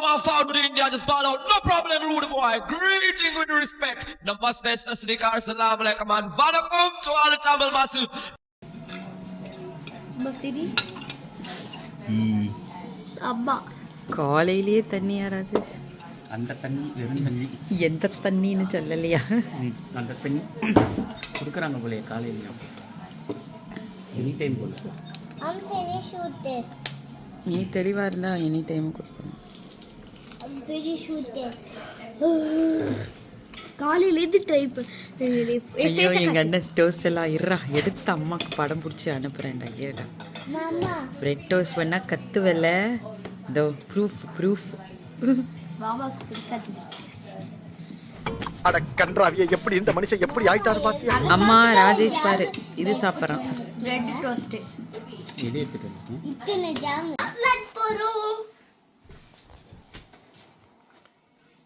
you want found with India, just ball out. No problem, rude boy. Greeting with respect. Namaste, Sasrikar, Salam Alaikum, man. Vanakkam to all the Tamil Masu. Basiri. Abba. காலையிலேயே தண்ணியா ராஜேஷ்? அந்த தண்ணி வெறும் தண்ணி. எந்த தண்ணின்னு சொல்லலையா? அந்த தண்ணி கொடுக்குறாங்க போல காலையிலையும் எனி டைம் போல. I'm finished with this. நீ தெளிவா இருந்தா எனி டைம் கொடுப்பேன். I'm finished with this. காலையிலேருந்து ட்ரை ஐயோ எங்கள் அண்ணன் டோஸ்ட் எல்லாம் இருறா எடுத்து அம்மாவுக்கு படம் பிடிச்சி அனுப்புகிறேன்டா. ஏடா பிரெட் டோஸ்ட் பண்ணால் கத்துவல. இதோ ப்ரூஃப் பாபாக்கு பிடிக்காது. அட கன்றாவிய எப்படி இந்த மனுஷன் எப்படி ஆயிட்டாரு பாத்தியா? அம்மா ராஜேஷ் பாரு இது சாப்பிட்றான். பிரெட் டோஸ்ட் இது எடுத்துட்டு வந்து இத்தனை ஜாம் போறோம்.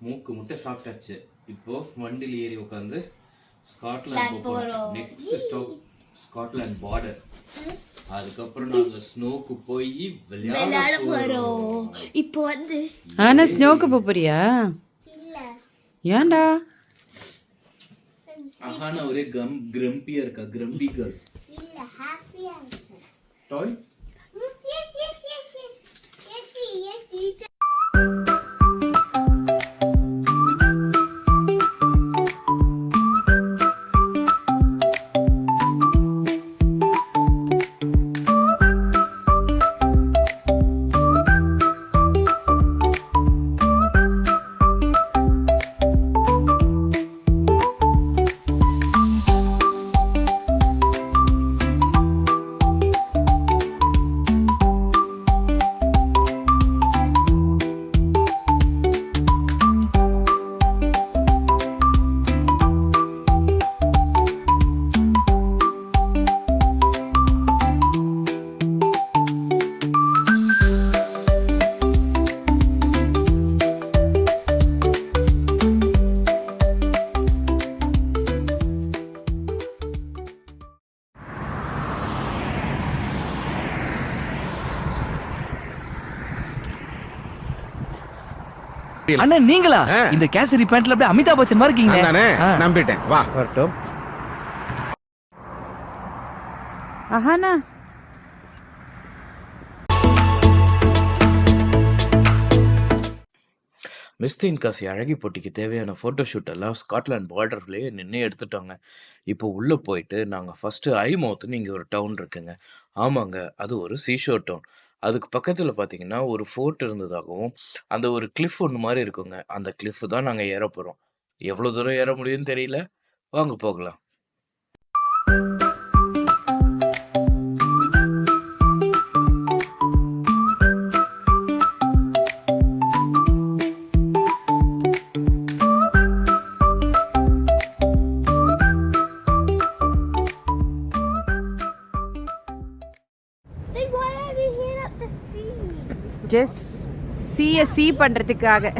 மூக்கு முட்டை சாப்பிட்டாச்சு. இப்போ வண்டியில் ஏறி உட்காந்து ஸ்காட்லாந்து போறோம். Next stop Scotland border. அதுக்கப்புறம் நாங்க ஸ்னோக்கு போய் விளையாட போறோம். இப்போ வந்து ஆனா ஸ்னோக்கு போறியா? இல்ல ஏன்டா? ஆனா ஒரே கிரம்பியா இருக்கா. Grumpy girl. இல்ல ஹாப்பியா டாய். Yes yes yes yes yes yes. அண்ணா நீங்களா? இந்த கேசரி பேண்ட்ல அப்படியே அமிதாப் பச்சன் மாதிரி இருக்கீங்களே. நம்பிட்டேன். வா வரட்டும். ஆஹானா மிஸ்தின் காசி அழகி போட்டிக்கு தேவையான ஃபோட்டோ ஷூட் எல்லாம் ஸ்காட்லாந்து பார்டர்லேயே நின்று எடுத்துட்டோங்க. இப்போ உள்ளே போயிட்டு நாங்கள் ஃபஸ்ட்டு ஐமவுத்துன்னு இங்கே ஒரு டவுன் இருக்குங்க. ஆமாங்க, அது ஒரு சீஷோர் டவுன். அதுக்கு பக்கத்தில் பார்த்தீங்கன்னா ஒரு ஃபோர்ட் இருந்ததாகவும் அந்த ஒரு கிளிஃப் ஒன்று மாதிரி இருக்குங்க. அந்த கிளிஃப் தான் நாங்கள் ஏற போகிறோம். எவ்வளோ தூரம் ஏற முடியும்னு தெரியல. வாங்க போகலாம். ஜஸ்ட் சி பண்ணுறதுக்காக.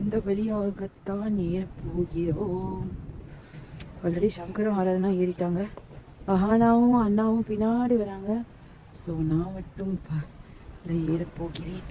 இந்த வழியாகத்தான் ஏற போகிறோம். ஆல்ரெடி சங்கரம் ஆராதனா ஏறிட்டாங்க. அஹானாவும் அண்ணாவும் பின்னாடி வராங்க. ஸோ நான் மட்டும் ஏற போகிறேன்.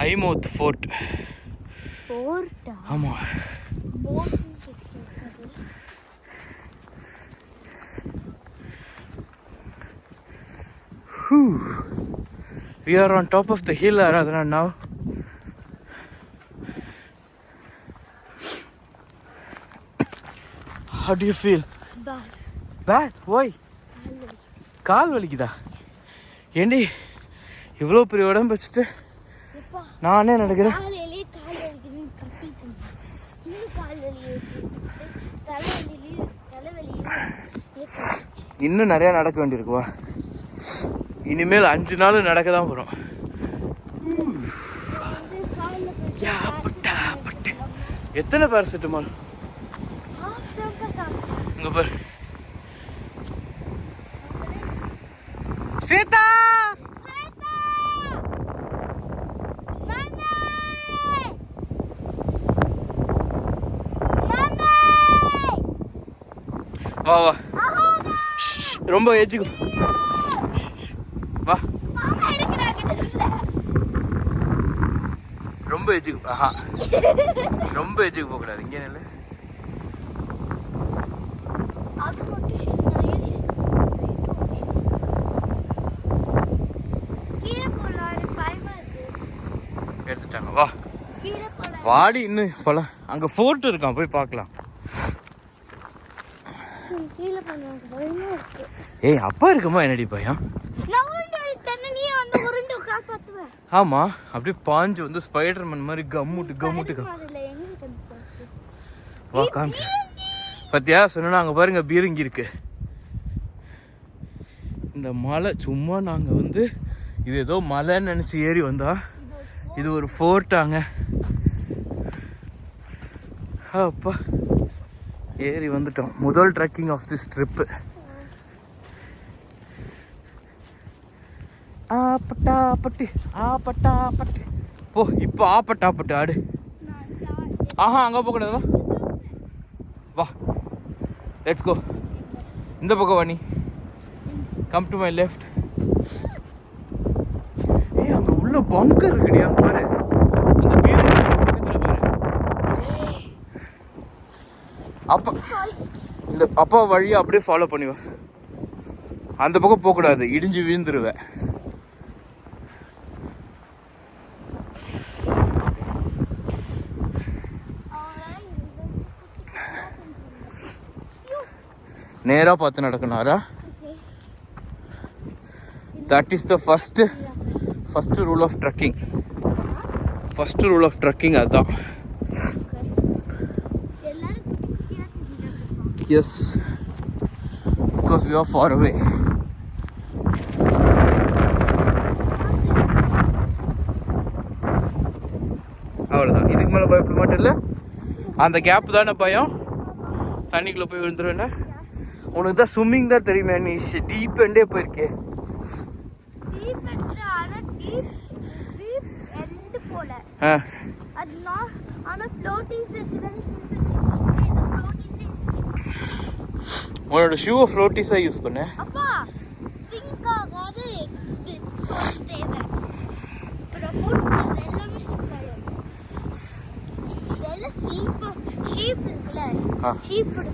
ஐமவுத் ஃபோர்ட். போர்ட்டா? ஆமாம். We are on top of the hill, Aradhana, now. How do you feel? Bad. Bad? Why? கால் வலிக்குதா? ஏண்டி இவ்வளோ பெரிய உடம்பு வச்சுட்டு நானே நடக்கிறேன். காலையிலே கால் வலிக்குதுன்னு கத்திட்டு இருந்தேன். இன்னும் கால் வலி தலைவலியும் இன்னும் நிறையா நடக்க வேண்டியிருக்குவா. இனிமேல் 5 நாள் நடக்க தான் போகிறோம். எத்தனை பேராசிட்டமால்? இங்கே பாரு. ஸ்வேதா வா வா, ரொம்ப ஏஜுக்கு வா, ரொம்ப ஏஜுக்கு. ஆஹா, ரொம்ப ஏஜுக்கு போகக்கூடாது. இங்கே நில்லு. எடுத்துட்டாங்க. வா வாடி, இன்னும் போல. அங்கே ஃபோர்ட் இருக்கான், போய் பார்க்கலாம். ஏய், அப்பா இருக்குமா என்னடி பையன்? ஆமா, அப்படியே பாஞ்சு வந்து ஸ்பைடர்மேன் மாதிரி கம்முட்டு வா காமி. பத்தியா சொன்னா அங்க பாருங்க பீரங்கி இருக்கு. இந்த மலை சும்மா நாங்க வந்து இது ஏதோ மலைன்னு நினைச்சு ஏறி வந்தா இது ஒரு ஃபோர்ட்டாங்க. அப்பா ஏறி வந்துட்டோம். முதல் ட்ரெக்கிங் ஆஃப் திஸ் ட்ரிப்பு. ஆப்பட்டாப்பட்டு ஆப்பட்டாப்பட்டு போ. இப்போ ஆப்பட்டாப்பட்டு ஆடு. ஆஹா, அங்கே போகக்கூடாது. வா வா, லெட்ஸ் கோ. இந்த பக்கம் Vani, come to my left. ஏய், அங்கே உள்ள பங்கர் இருக்குடியா பாரு. அந்த பீரங்கி பக்கத்தில் பாரு. அப்பா இந்த அப்பா வழியை அப்படியே ஃபாலோ பண்ணிவா. அந்த பக்கம் போகக்கூடாது, இடிஞ்சு விழுந்துருவேன். நேராக பார்த்து நடக்கணாரா? That is the first rule of trekking. First rule of trekking அதுதான். Yes, because we are far away. அவ்வளோதான், இதுக்கு மேலே பயப்பட மாட்டேன். இல்லை, அந்த கேப் தானே பயம். தண்ணிக்குள்ளே போய் விழுந்துருவேண்ணே. உனக்கு தான் ஸ்விம்மிங் தான் தெரியுமே, நீ டீப் எண்டே போயிருக்கே. உன்னோட ஷூவை ஃப்ளோட்டிஸா யூஸ் பண்ண.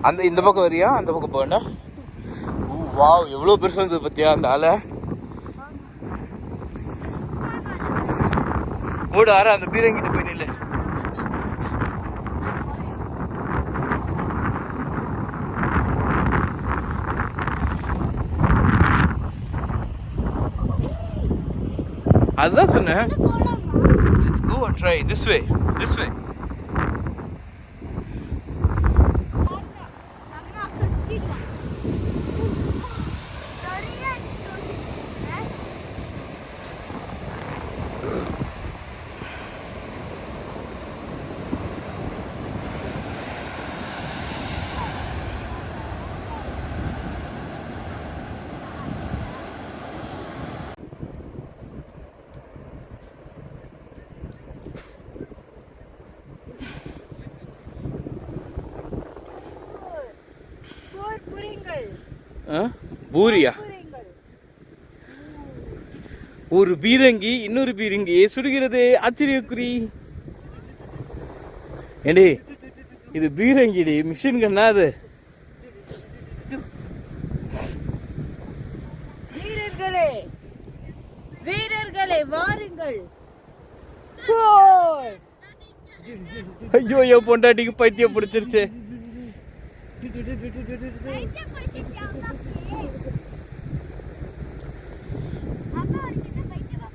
அந்த இந்த பக்கம் வரியா? அந்த பக்கம் போக வேண்டாம். வாவ், எவ்வளோ பெருசா இருந்தது பத்தியா அந்த ஆளை. ஓடு ஆற, அந்த பீரங்கிட்ட போய் நில்லு. அதுதான் சொன்னேன். Let's go and try this way. This way. பூரியா? ஒரு பீரங்கி இன்னொரு பீரங்கியை சுடுகிறது. ஆச்சரியக்குறி. ஏண்டி இது பீரங்கிடி, மிஷின் கண்ணா அது. வீரர்களே வீரர்களே வாருங்கள். ஐயோ என் பொண்டாட்டிக்கு பைத்தியம் பிடிச்சிருச்சு. அம்மா ஒரு கிட்ட போயிட்டு வா.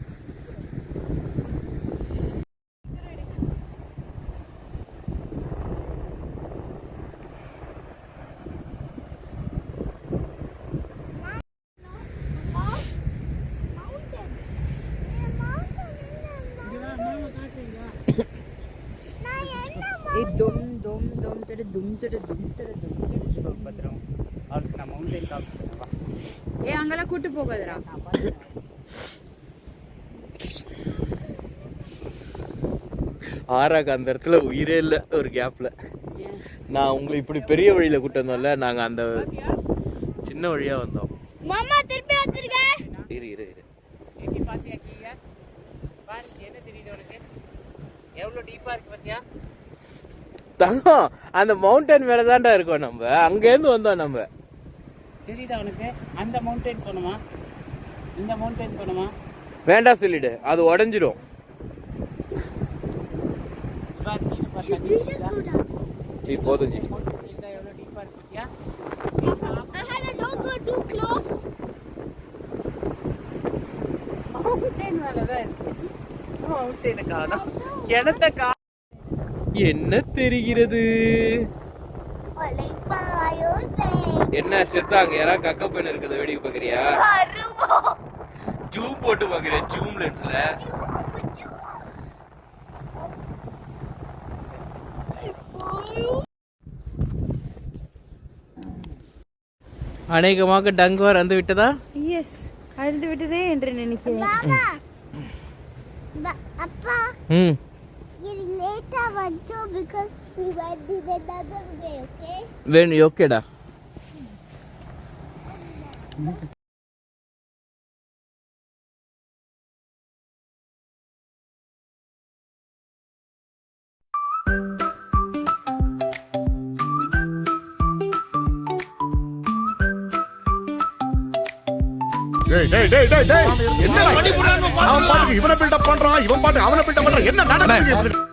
அவளுக்கு நான் மவுண்டைன் காமிச்சிட்டேன். ஏ அங்கெல்லாம் கூட்டு போகாதடா. ஆறாக்கு அந்த இடத்துல உயிரே இல்லை ஒரு கேப்ல. நான் உங்களை இப்படி பெரிய வழியில கூட்டு வந்தோம்ல, நாங்க அந்த சின்ன வழியா வந்தோம். மாமா திருப்பி வந்துருங்க. இரு இரு இரு. எட்டி பாத்தியா கீழே பாரு, என்ன தெரியுது உனக்கு? எவ்வளவு டீப்பா இருக்கு பாத்தியா? தங்கம் அந்த மவுண்டன் மேல தான்டா இருக்கோம் நம்ம. அங்க இருந்து வந்தோம் நம்ம. தெரியுதா உனக்கு? அந்த மவுண்டைன் போகணுமா, இந்த மவுண்டைன் போகணுமா? வேண்டாம் சொல்லிடு, அது உடஞ்சிடும். ஜி போதும் ஜி. எவ்வளவு டீப்பா இருக்கு பாத்தியா? Don't go too close. Mountain மேலதான் இருக்கு. மவுண்டைனை காணோம், கிணத்த காணோம். என்ன தெரிகிறது? என்ன செத்தாங்க? யாராவது கக்க பெண் இருக்குது வேடிக்கை பாக்குறியா? ஜூம் போட்டு பாக்குறியா? ஜூம் லென்ஸ்ல அநேகமாக டங்குவார் வந்து விட்டதா? எஸ், அழுது விட்டதே என்று நினைக்கிறேன். அப்பா ம் இது லேட்டா வந்துட்டோம் because we went in another way, okay? வேணும் ஓகேடா. அவன் பாட்டுக்கு இவனை பில்டப் பண்றான், இவன் பாட்டு அவனை பில்டப் பண்றான். என்ன நடக்குது?